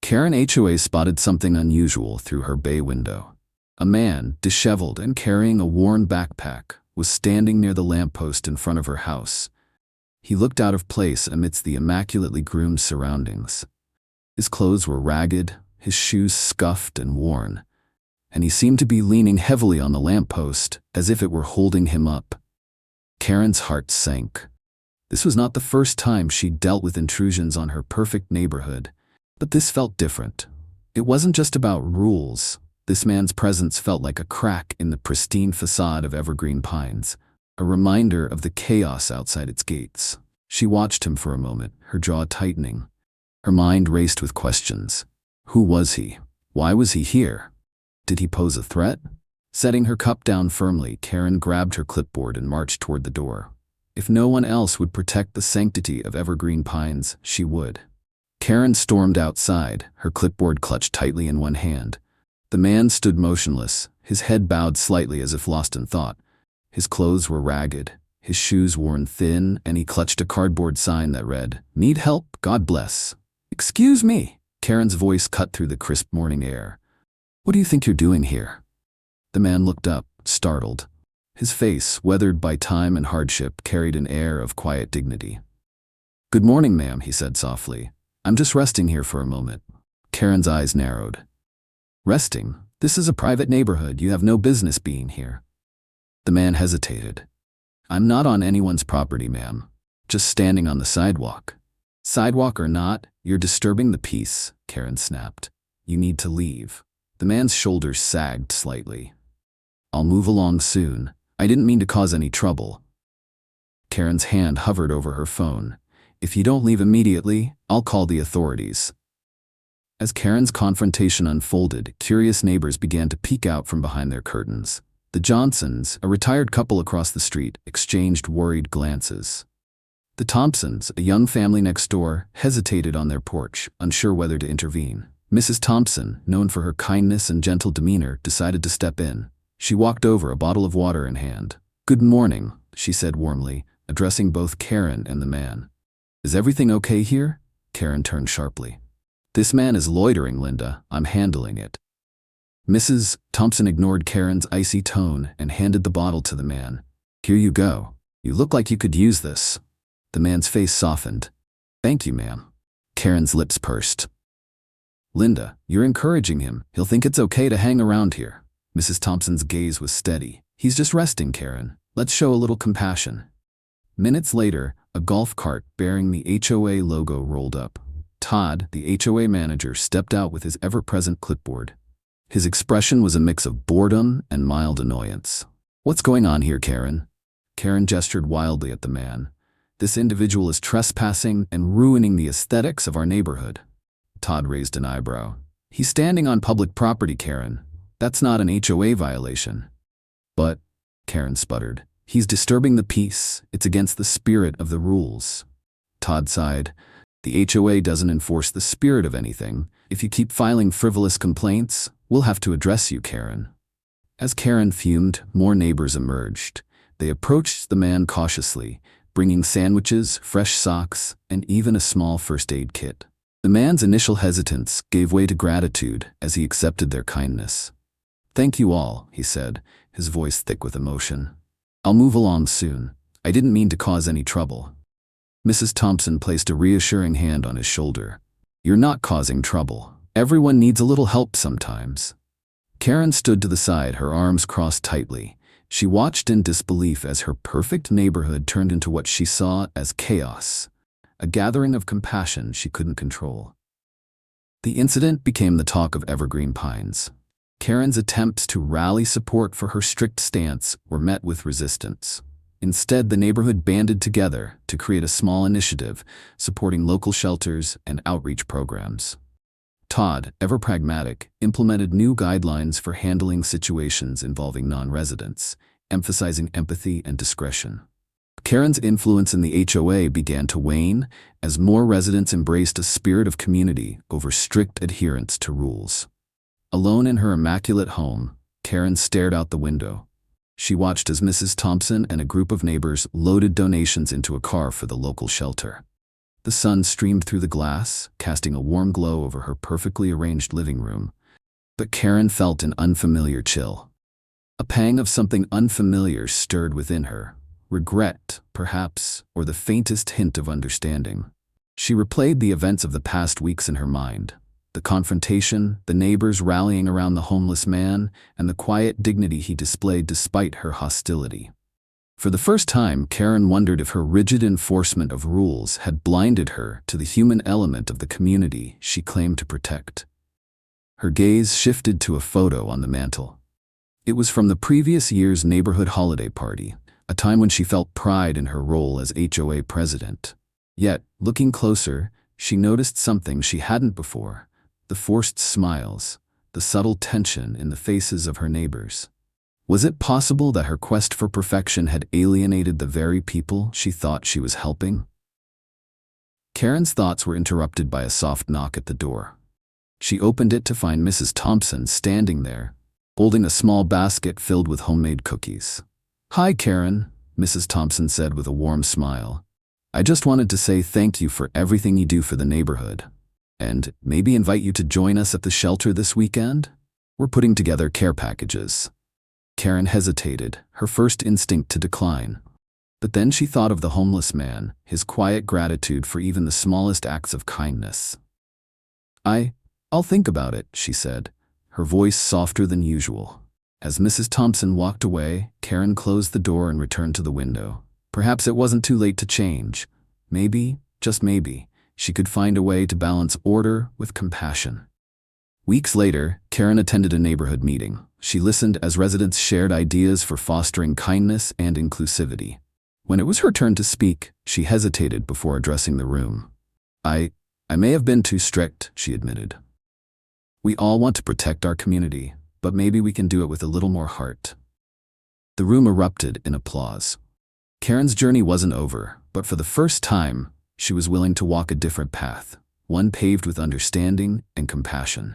Karen HOA spotted something unusual through her bay window. A man, disheveled and carrying a worn backpack, was standing near the lamppost in front of her house. He looked out of place amidst the immaculately groomed surroundings. His clothes were ragged, his shoes scuffed and worn, and he seemed to be leaning heavily on the lamppost as if it were holding him up. Karen's heart sank. This was not the first time she'd dealt with intrusions on her perfect neighborhood, but this felt different. It wasn't just about rules. This man's presence felt like a crack in the pristine facade of Evergreen Pines, a reminder of the chaos outside its gates. She watched him for a moment, her jaw tightening. Her mind raced with questions. Who was he? Why was he here? Did he pose a threat? Setting her cup down firmly, Karen grabbed her clipboard and marched toward the door. If no one else would protect the sanctity of Evergreen Pines, she would. Karen stormed outside, her clipboard clutched tightly in one hand. The man stood motionless, his head bowed slightly as if lost in thought. His clothes were ragged, his shoes worn thin, and he clutched a cardboard sign that read, "Need help? God bless." "Excuse me," Karen's voice cut through the crisp morning air. "What do you think you're doing here?" The man looked up, startled. His face, weathered by time and hardship, carried an air of quiet dignity. "Good morning, ma'am," he said softly. "I'm just resting here for a moment." Karen's eyes narrowed. "Resting? This is a private neighborhood. You have no business being here." The man hesitated. "I'm not on anyone's property, ma'am. Just standing on the sidewalk." "Sidewalk or not, you're disturbing the peace," Karen snapped. "You need to leave." The man's shoulders sagged slightly. "I'll move along soon. I didn't mean to cause any trouble." Karen's hand hovered over her phone. "If you don't leave immediately, I'll call the authorities." As Karen's confrontation unfolded, curious neighbors began to peek out from behind their curtains. The Johnsons, a retired couple across the street, exchanged worried glances. The Thompsons, a young family next door, hesitated on their porch, unsure whether to intervene. Mrs. Thompson, known for her kindness and gentle demeanor, decided to step in. She walked over, a bottle of water in hand. "Good morning," she said warmly, addressing both Karen and the man. "Is everything okay here?" Karen turned sharply. "This man is loitering, Linda. I'm handling it." Mrs. Thompson ignored Karen's icy tone and handed the bottle to the man. "Here you go. You look like you could use this." The man's face softened. "Thank you, ma'am." Karen's lips pursed. "Linda, you're encouraging him. He'll think it's okay to hang around here." Mrs. Thompson's gaze was steady. "He's just resting, Karen. Let's show a little compassion." Minutes later, a golf cart bearing the HOA logo rolled up. Todd, the HOA manager, stepped out with his ever-present clipboard. His expression was a mix of boredom and mild annoyance. "What's going on here, Karen?" Karen gestured wildly at the man. "This individual is trespassing and ruining the aesthetics of our neighborhood." Todd raised an eyebrow. "He's standing on public property, Karen. That's not an HOA violation." "But," Karen sputtered, "he's disturbing the peace. It's against the spirit of the rules." Todd sighed. "The HOA doesn't enforce the spirit of anything. If you keep filing frivolous complaints, we'll have to address you, Karen." As Karen fumed, more neighbors emerged. They approached the man cautiously, bringing sandwiches, fresh socks, and even a small first aid kit. The man's initial hesitance gave way to gratitude as he accepted their kindness. "Thank you all," he said, his voice thick with emotion. "I'll move along soon. I didn't mean to cause any trouble." Mrs. Thompson placed a reassuring hand on his shoulder. "You're not causing trouble. Everyone needs a little help sometimes." Karen stood to the side, her arms crossed tightly. She watched in disbelief as her perfect neighborhood turned into what she saw as chaos, a gathering of compassion she couldn't control. The incident became the talk of Evergreen Pines. Karen's attempts to rally support for her strict stance were met with resistance. Instead, the neighborhood banded together to create a small initiative supporting local shelters and outreach programs. Todd, ever pragmatic, implemented new guidelines for handling situations involving non-residents, emphasizing empathy and discretion. Karen's influence in the HOA began to wane as more residents embraced a spirit of community over strict adherence to rules. Alone in her immaculate home, Karen stared out the window. She watched as Mrs. Thompson and a group of neighbors loaded donations into a car for the local shelter. The sun streamed through the glass, casting a warm glow over her perfectly arranged living room. But Karen felt an unfamiliar chill. A pang of something unfamiliar stirred within her. Regret, perhaps, or the faintest hint of understanding. She replayed the events of the past weeks in her mind. The confrontation, the neighbors rallying around the homeless man, and the quiet dignity he displayed despite her hostility. For the first time, Karen wondered if her rigid enforcement of rules had blinded her to the human element of the community she claimed to protect. Her gaze shifted to a photo on the mantel. It was from the previous year's neighborhood holiday party, a time when she felt pride in her role as HOA president. Yet, looking closer, she noticed something she hadn't before: the forced smiles, the subtle tension in the faces of her neighbors. Was it possible that her quest for perfection had alienated the very people she thought she was helping? Karen's thoughts were interrupted by a soft knock at the door. She opened it to find Mrs. Thompson standing there, holding a small basket filled with homemade cookies. "Hi, Karen," Mrs. Thompson said with a warm smile. "I just wanted to say thank you for everything you do for the neighborhood. And maybe invite you to join us at the shelter this weekend? We're putting together care packages." Karen hesitated, her first instinct to decline. But then she thought of the homeless man, his quiet gratitude for even the smallest acts of kindness. I'll think about it," she said, her voice softer than usual. As Mrs. Thompson walked away, Karen closed the door and returned to the window. Perhaps it wasn't too late to change. Maybe, just maybe, she could find a way to balance order with compassion. Weeks later, Karen attended a neighborhood meeting. She listened as residents shared ideas for fostering kindness and inclusivity. When it was her turn to speak, she hesitated before addressing the room. I may have been too strict," she admitted. "We all want to protect our community, but maybe we can do it with a little more heart." The room erupted in applause. Karen's journey wasn't over, but for the first time, she was willing to walk a different path, one paved with understanding and compassion.